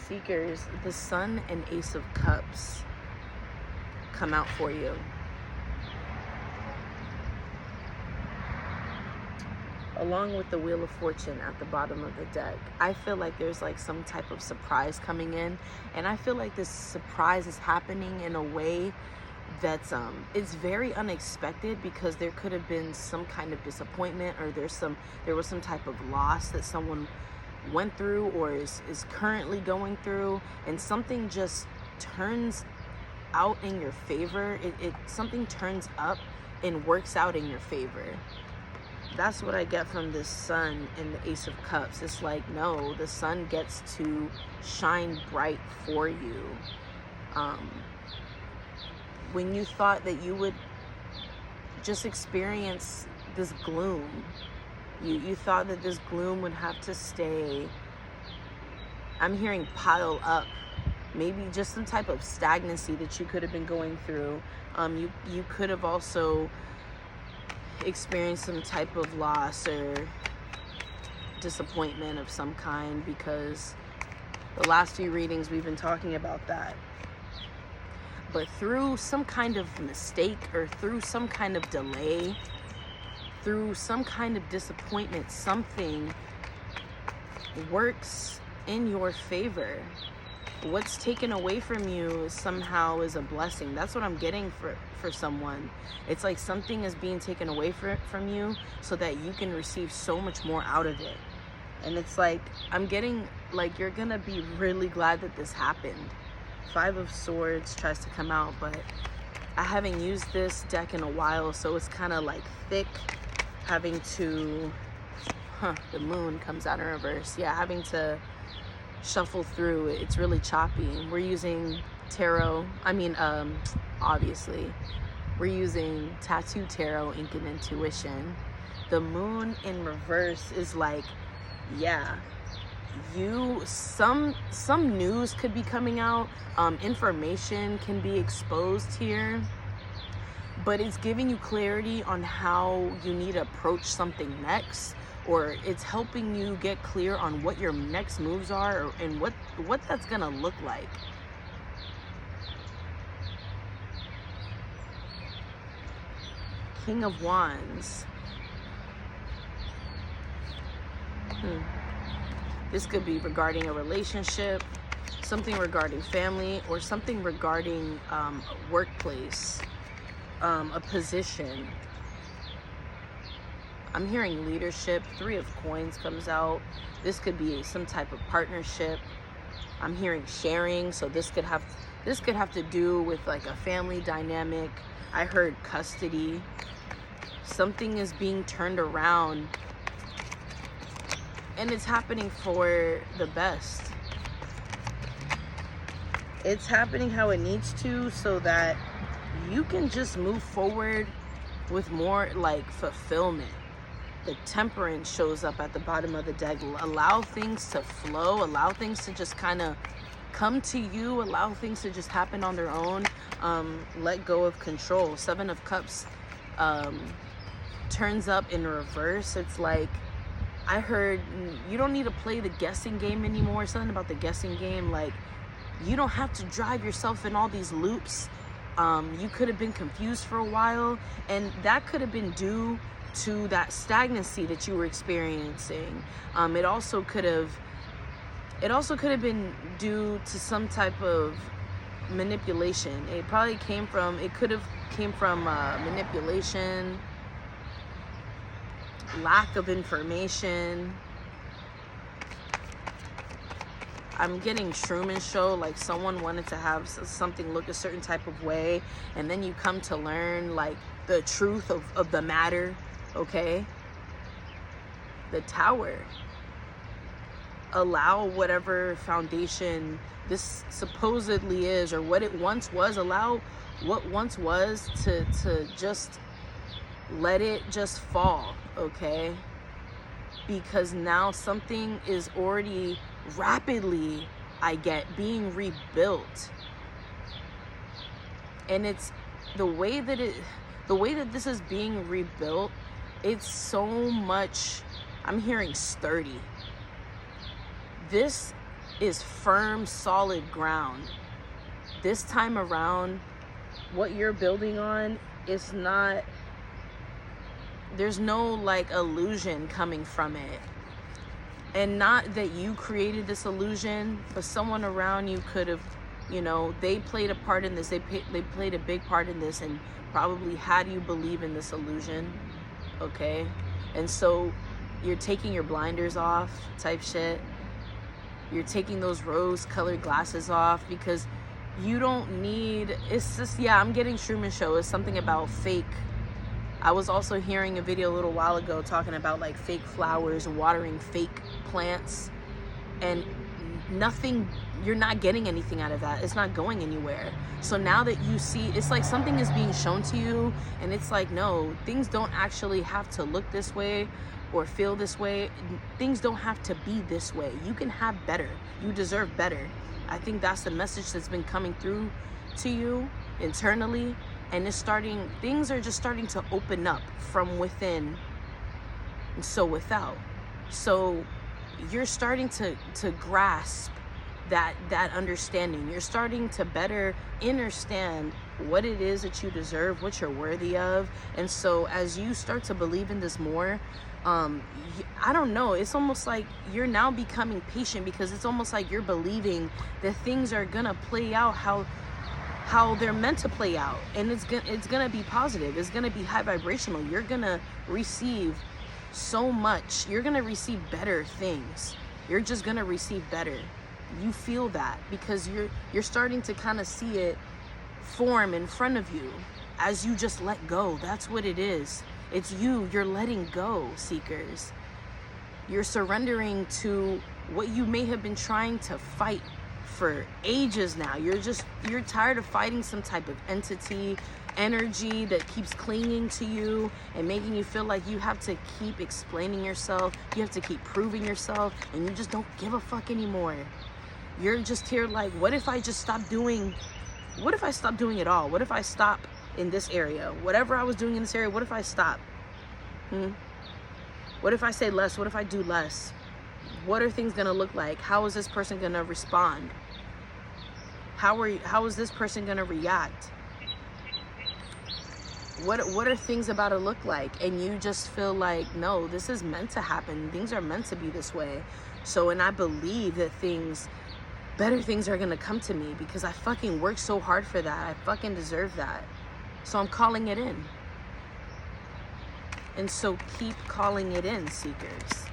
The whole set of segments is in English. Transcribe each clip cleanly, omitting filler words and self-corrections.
Seekers, the Sun and Ace of Cups come out for you. Along with the Wheel of Fortune at the bottom of the deck. I feel like there's like some type of surprise coming in, and I feel like this surprise is happening in a way that's it's very unexpected, because there could have been some kind of disappointment, or there was some type of loss that someone went through or is currently going through, and something just turns out in your favor. Something turns up and works out in your favor. That's what I get from this Sun and the Ace of Cups. It's like, no, the sun gets to shine bright for you. When you thought that you would just experience this gloom, you thought that this gloom would have to stay, I'm hearing pile up. Maybe just some type of stagnancy that you could have been going through. You could have also experienced some type of loss or disappointment of some kind, because the last few readings we've been talking about that. But through some kind of mistake, or through some kind of delay, through some kind of disappointment, something works in your favor. What's taken away from you somehow is a blessing. That's what I'm getting for someone. It's like something is being taken away from you so that you can receive so much more out of it. And it's like, I'm getting like, you're gonna be really glad that this happened. Five of Swords tries to come out, but I haven't used this deck in a while, so it's kind of like thick. Having to, the Moon comes out in reverse. Yeah, having to shuffle through. It's really choppy. We're using tarot. Obviously, we're using Tattoo Tarot, Ink and Intuition. The Moon in reverse is like, yeah, some news could be coming out. Information can be exposed here, but it's giving you clarity on how you need to approach something next, or it's helping you get clear on what your next moves are, and what that's gonna look like. King of Wands. This could be regarding a relationship, something regarding family, or something regarding a workplace, a position. I'm hearing leadership. Three of Coins comes out. This could be some type of partnership. I'm hearing sharing, so this could have to do with like a family dynamic. I heard custody. Something is being turned around, and it's happening for the best. It's happening how it needs to, so that you can just move forward with more like fulfillment. The Temperance shows up at the bottom of the deck. Allow things to flow, allow things to just kind of come to you, allow things to just happen on their own. Let go of control. Seven of Cups turns up in reverse. It's like, I heard you don't need to play the guessing game anymore. Something about the guessing game, like, you don't have to drive yourself in all these loops. You could have been confused for a while, and that could have been due to that stagnancy that you were experiencing. It also could have been due to some type of manipulation. It could have came from manipulation, lack of information. I'm getting Truman Show, like someone wanted to have something look a certain type of way, and then you come to learn like the truth of the matter. Okay? The Tower. Allow whatever foundation this supposedly is, or what it once was, allow what once was to just let it just fall, okay? Because now something is already rapidly, being rebuilt. And it's the way that this is being rebuilt, it's so much, I'm hearing sturdy. This is firm, solid ground. This time around, what you're building on is not, there's no like illusion coming from it. And not that you created this illusion, but someone around you could have, you know, they played a part in this. They played a big part in this and probably had you believe in this illusion, okay? And so you're taking your blinders off type shit. You're taking those rose-colored glasses off because you don't need, it's just, yeah, I'm getting Truman Show. It's something about fake. I was also hearing a video a little while ago talking about like fake flowers, watering fake plants, and nothing, you're not getting anything out of that. It's not going anywhere. So now that you see, it's like something is being shown to you, and it's like, no, things don't actually have to look this way or feel this way. Things don't have to be this way. You can have better. You deserve better. I think that's the message that's been coming through to you internally. And it's starting, things are just starting to open up from within and so without. So you're starting to grasp that understanding. You're starting to better understand what it is that you deserve, what you're worthy of. And so as you start to believe in this more, I don't know, it's almost like you're now becoming patient, because it's almost like you're believing that things are gonna play out how they're meant to play out, and it's gonna be positive. It's gonna be high vibrational. You're gonna receive so much. You're gonna receive better things. You're just gonna receive better. You feel that because you're starting to kind of see it form in front of you as you just let go. That's what it is. It's you're letting go, seekers. You're surrendering to what you may have been trying to fight for ages now. You're tired of fighting some type of entity, energy that keeps clinging to you and making you feel like you have to keep explaining yourself, you have to keep proving yourself, and you just don't give a fuck anymore. You're just here like, what if I just stop doing, what if I stop doing it all? What if I stop in this area? Whatever I was doing in this area, what if I stop? What if I say less? What if I do less? What are things gonna look like? How is this person gonna respond? How is this person gonna react? What are things about to look like? And you just feel like, no, this is meant to happen. Things are meant to be this way. So, and I believe that better things are gonna come to me because I fucking worked so hard for that. I fucking deserve that. So I'm calling it in. And so keep calling it in, seekers.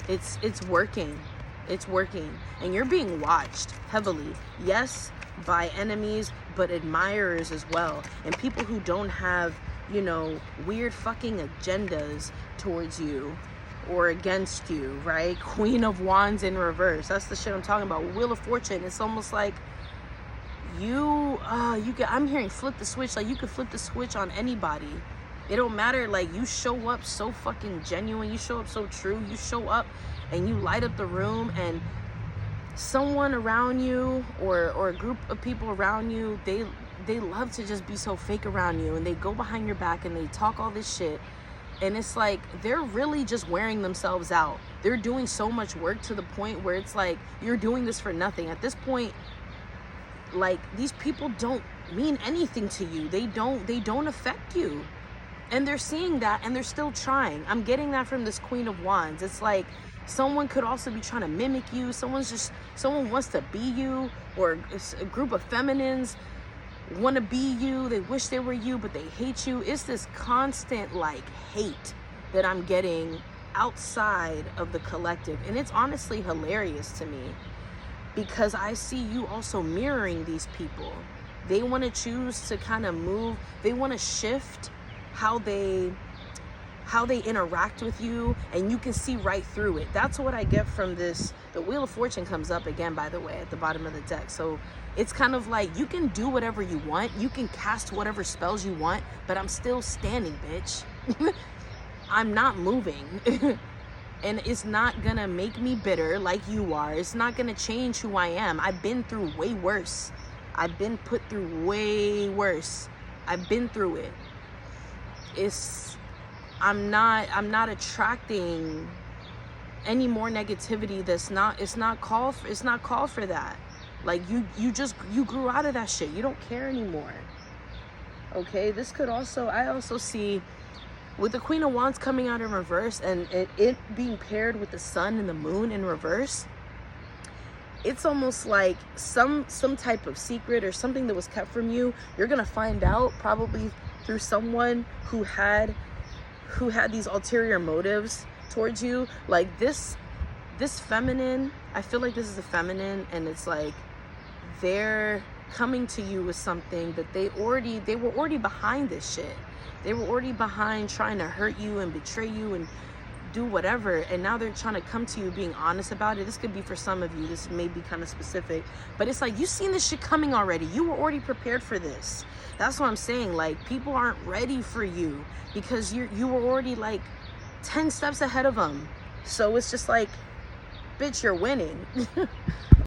It's working. It's working. And you're being watched heavily. Yes, by enemies, but admirers as well. And people who don't have, you know, weird fucking agendas towards you or against you, right? Queen of Wands in reverse. That's the shit I'm talking about. Wheel of Fortune. It's almost like I'm hearing flip the switch. Like you could flip the switch on anybody. It don't matter. Like you show up so fucking genuine. You show up so true. You show up and you light up the room, and someone around you or a group of people around you, they love to just be so fake around you, and they go behind your back and they talk all this shit. And it's like they're really just wearing themselves out. They're doing so much work to the point where it's like you're doing this for nothing. At this point, like these people don't mean anything to you. They don't affect you. And they're seeing that and they're still trying. I'm getting that from this Queen of Wands. It's like someone could also be trying to mimic you. Someone wants to be you, or a group of feminines want to be you. They wish they were you, but they hate you. It's this constant like hate that I'm getting outside of the collective. And it's honestly hilarious to me because I see you also mirroring these people. They want to choose to kind of move. They want to shift how they interact with you, and you can see right through it. That's what I get from this. The Wheel of Fortune comes up again, by the way, at the bottom of the deck. So it's kind of like you can do whatever you want, you can cast whatever spells you want, but I'm still standing, bitch. I'm not moving. And it's not gonna make me bitter like you are. It's not gonna change who I am. I've been through way worse. I've been put through way worse. I've been through it. I'm not attracting any more negativity it's not called for that. Like you grew out of that shit. You don't care anymore. Okay, this could also, I also see with the Queen of Wands coming out in reverse, and it being paired with the sun and the moon in reverse, it's almost like some type of secret or something that was kept from you, you're gonna find out probably through someone who had these ulterior motives towards you. Like this feminine, I feel like this is a feminine, and it's like they're coming to you with something that they were already behind this shit. They were already behind trying to hurt you and betray you and do whatever, and now they're trying to come to you being honest about it. This could be for some of you, this may be kind of specific, but it's like you've seen this shit coming already. You were already prepared for this. That's what I'm saying. Like, people aren't ready for you because you were already like 10 steps ahead of them. So it's just like, bitch, you're winning.